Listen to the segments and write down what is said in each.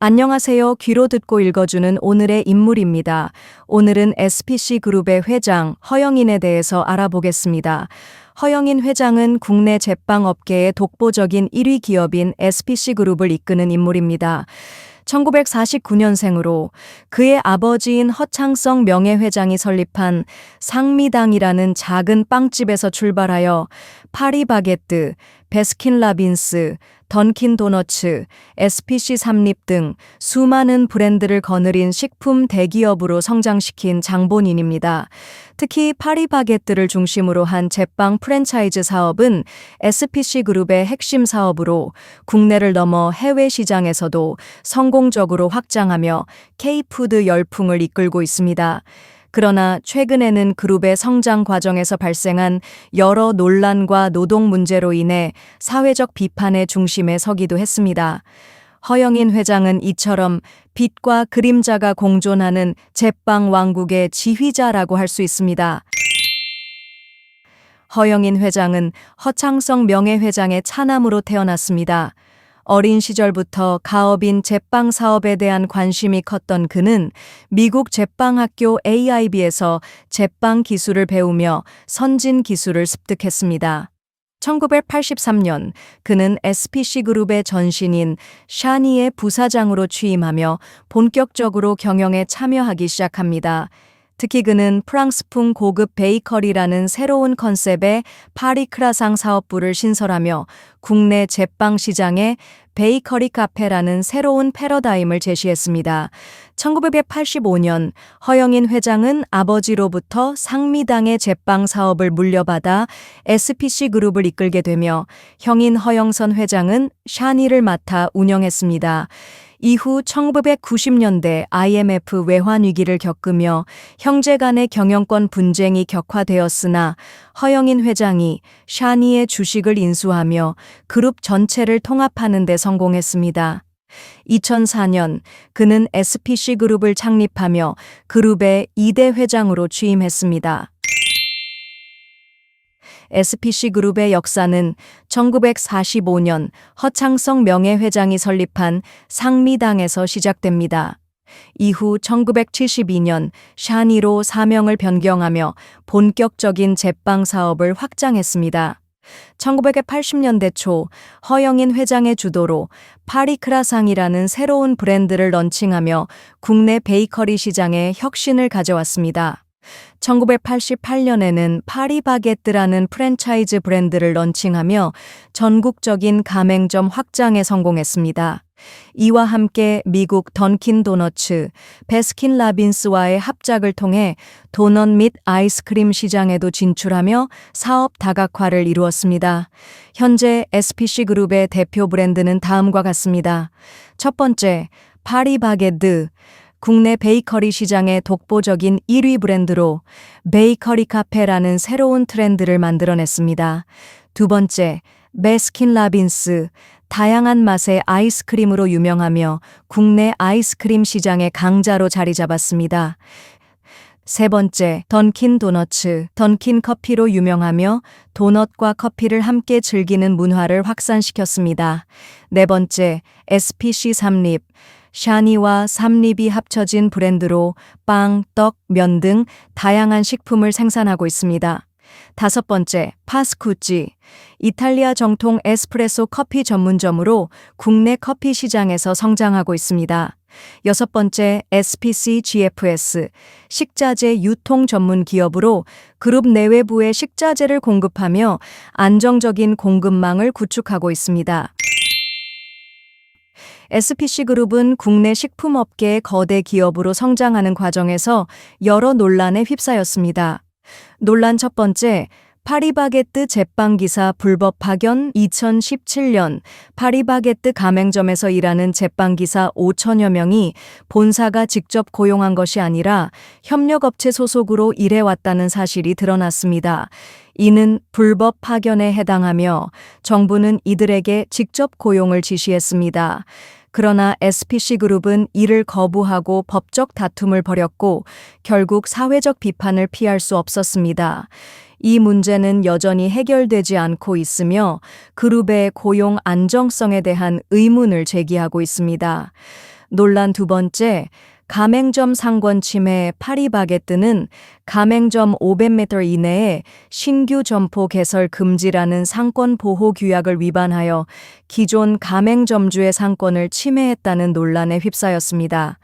안녕하세요. 귀로 듣고 읽어주는 오늘의 인물입니다. 오늘은 SPC 그룹의 회장 허영인에 대해서 알아보겠습니다. 허영인 회장은 국내 제빵업계의 독보적인 1위 기업인 SPC 그룹을 이끄는 인물입니다. 1949년생으로 그의 아버지인 허창성 명예회장이 설립한 상미당이라는 작은 빵집에서 출발하여 파리바게뜨, 베스킨라빈스, 던킨도너츠, SPC 삼립 등 수많은 브랜드를 거느린 식품 대기업으로 성장시킨 장본인입니다. 특히 파리바게뜨를 중심으로 한 제빵 프랜차이즈 사업은 SPC 그룹의 핵심 사업으로 국내를 넘어 해외 시장에서도 성공적으로 확장하며 K푸드 열풍을 이끌고 있습니다. 그러나 최근에는 그룹의 성장 과정에서 발생한 여러 논란과 노동 문제로 인해 사회적 비판의 중심에 서기도 했습니다. 허영인 회장은 이처럼 빛과 그림자가 공존하는 제빵 왕국의 지휘자라고 할 수 있습니다. 허영인 회장은 허창성 명예회장의 차남으로 태어났습니다. 어린 시절부터 가업인 제빵 사업에 대한 관심이 컸던 그는 미국 제빵학교 AIB에서 제빵 기술을 배우며 선진 기술을 습득했습니다. 1983년 그는 SPC 그룹의 전신인 샤니의 부사장으로 취임하며 본격적으로 경영에 참여하기 시작합니다. 특히 그는 프랑스풍 고급 베이커리라는 새로운 컨셉의 파리 크라상 사업부를 신설하며 국내 제빵 시장에 베이커리 카페라는 새로운 패러다임을 제시했습니다. 1985년 허영인 회장은 아버지로부터 상미당의 제빵 사업을 물려받아 SPC 그룹을 이끌게 되며 형인 허영선 회장은 샤니를 맡아 운영했습니다. 이후 1990년대 IMF 외환 위기를 겪으며 형제 간의 경영권 분쟁이 격화되었으나 허영인 회장이 샤니의 주식을 인수하며 그룹 전체를 통합하는 데 성공했습니다. 2004년 그는 SPC 그룹을 창립하며 그룹의 2대 회장으로 취임했습니다. SPC 그룹의 역사는 1945년 허창성 명예회장이 설립한 상미당에서 시작됩니다. 이후 1972년 샤니로 사명을 변경하며 본격적인 제빵 사업을 확장했습니다. 1980년대 초 허영인 회장의 주도로 파리크라상이라는 새로운 브랜드를 런칭하며 국내 베이커리 시장에 혁신을 가져왔습니다. 1988년에는 파리바게뜨라는 프랜차이즈 브랜드를 런칭하며 전국적인 가맹점 확장에 성공했습니다. 이와 함께 미국 던킨도너츠, 베스킨라빈스와의 합작을 통해 도넛 및 아이스크림 시장에도 진출하며 사업 다각화를 이루었습니다. 현재 SPC 그룹의 대표 브랜드는 다음과 같습니다. 첫 번째, 파리바게뜨. 국내 베이커리 시장의 독보적인 1위 브랜드로 베이커리 카페라는 새로운 트렌드를 만들어냈습니다. 두 번째, 베스킨라빈스. 다양한 맛의 아이스크림으로 유명하며 국내 아이스크림 시장의 강자로 자리 잡았습니다. 세 번째, 던킨도너츠. 던킨 커피로 유명하며 도넛과 커피를 함께 즐기는 문화를 확산시켰습니다. 네 번째, SPC 삼립. 샤니와 삼립이 합쳐진 브랜드로 빵, 떡, 면 등 다양한 식품을 생산하고 있습니다. 다섯 번째, 파스쿠찌. 이탈리아 정통 에스프레소 커피 전문점으로 국내 커피 시장에서 성장하고 있습니다. 여섯 번째, SPC GFS. 식자재 유통 전문 기업으로 그룹 내외부에 식자재를 공급하며 안정적인 공급망을 구축하고 있습니다. SPC 그룹은 국내 식품업계의 거대 기업으로 성장하는 과정에서 여러 논란에 휩싸였습니다. 논란 첫 번째, 파리바게뜨 제빵기사 불법 파견. 2017년 파리바게뜨 가맹점에서 일하는 제빵기사 5천여 명이 본사가 직접 고용한 것이 아니라 협력업체 소속으로 일해왔다는 사실이 드러났습니다. 이는 불법 파견에 해당하며 정부는 이들에게 직접 고용을 지시했습니다. 그러나 SPC 그룹은 이를 거부하고 법적 다툼을 벌였고 결국 사회적 비판을 피할 수 없었습니다. 이 문제는 여전히 해결되지 않고 있으며 그룹의 고용 안정성에 대한 의문을 제기하고 있습니다. 논란 두 번째, 가맹점 상권 침해 파리바게뜨는 가맹점 500m 이내에 신규 점포 개설 금지라는 상권 보호 규약을 위반하여 기존 가맹점주의 상권을 침해했다는 논란에 휩싸였습니다.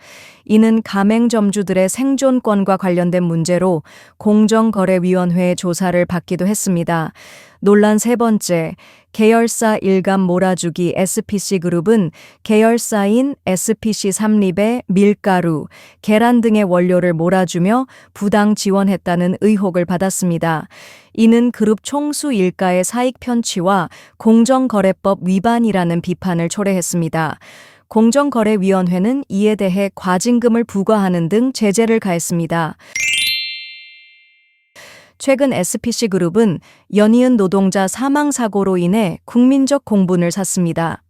이는 가맹점주들의 생존권과 관련된 문제로 공정거래위원회의 조사를 받기도 했습니다. 논란 세 번째, 계열사 일감 몰아주기 SPC그룹은 계열사인 SPC 삼립에 밀가루, 계란 등의 원료를 몰아주며 부당 지원했다는 의혹을 받았습니다. 이는 그룹 총수 일가의 사익 편취와 공정거래법 위반이라는 비판을 초래했습니다. 공정거래위원회는 이에 대해 과징금을 부과하는 등 제재를 가했습니다. 최근 SPC그룹은 연이은 노동자 사망사고로 인해 국민적 공분을 샀습니다.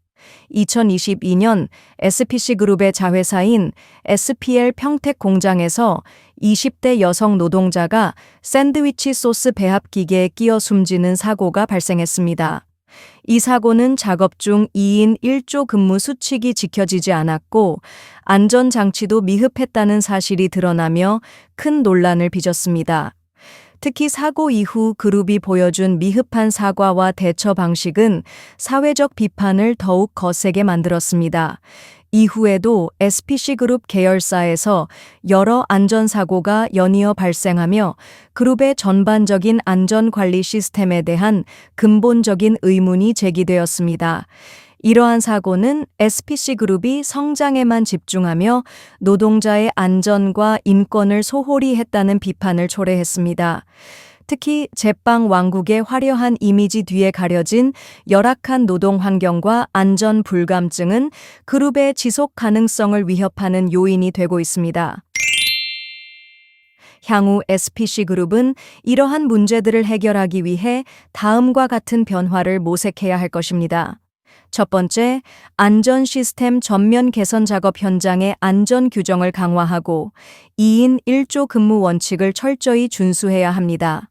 2022년 SPC그룹의 자회사인 SPL 평택 공장에서 20대 여성 노동자가 샌드위치 소스 배합 기계에 끼어 숨지는 사고가 발생했습니다. 이 사고는 작업 중 2인 1조 근무 수칙이 지켜지지 않았고 안전장치도 미흡했다는 사실이 드러나며 큰 논란을 빚었습니다. 특히 사고 이후 그룹이 보여준 미흡한 사과와 대처 방식은 사회적 비판을 더욱 거세게 만들었습니다. 이후에도 SPC그룹 계열사에서 여러 안전사고가 연이어 발생하며 그룹의 전반적인 안전관리 시스템에 대한 근본적인 의문이 제기되었습니다. 이러한 사고는 SPC그룹이 성장에만 집중하며 노동자의 안전과 인권을 소홀히 했다는 비판을 초래했습니다. 특히 제빵 왕국의 화려한 이미지 뒤에 가려진 열악한 노동 환경과 안전 불감증은 그룹의 지속 가능성을 위협하는 요인이 되고 있습니다. 향후 SPC그룹은 이러한 문제들을 해결하기 위해 다음과 같은 변화를 모색해야 할 것입니다. 첫 번째, 안전 시스템 전면 개선 작업 현장의 안전 규정을 강화하고 2인 1조 근무 원칙을 철저히 준수해야 합니다.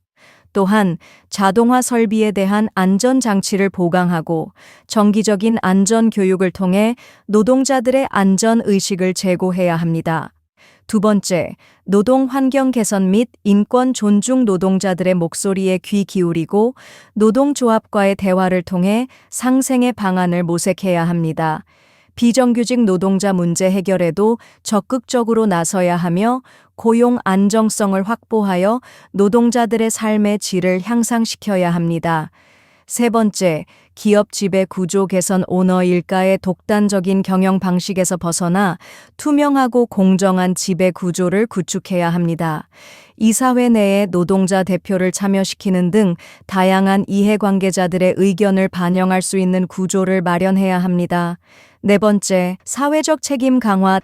또한 자동화 설비에 대한 안전 장치를 보강하고 정기적인 안전 교육을 통해 노동자들의 안전 의식을 제고해야 합니다. 두 번째, 노동 환경 개선 및 인권 존중 노동자들의 목소리에 귀 기울이고 노동조합과의 대화를 통해 상생의 방안을 모색해야 합니다. 비정규직 노동자 문제 해결에도 적극적으로 나서야 하며 고용 안정성을 확보하여 노동자들의 삶의 질을 향상시켜야 합니다. 세 번째, 기업 지배 구조 개선 오너 일가의 독단적인 경영 방식에서 벗어나 투명하고 공정한 지배 구조를 구축해야 합니다. 이사회 내에 노동자 대표를 참여시키는 등 다양한 이해관계자들의 의견을 반영할 수 있는 구조를 마련해야 합니다. 네 번째, 사회적 책임 강화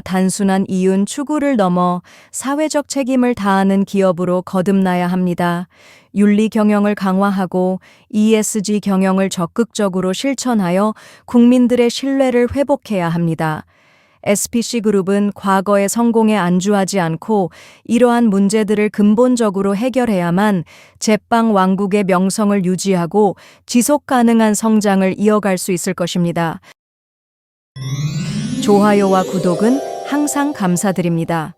단순한 이윤 추구를 넘어 사회적 책임을 다하는 기업으로 거듭나야 합니다. 윤리 경영을 강화하고 ESG 경영을 적극적으로 실천하여 국민들의 신뢰를 회복해야 합니다. SPC그룹은 과거의 성공에 안주하지 않고 이러한 문제들을 근본적으로 해결해야만 제빵 왕국의 명성을 유지하고 지속 가능한 성장을 이어갈 수 있을 것입니다. 좋아요와 구독은 항상 감사드립니다.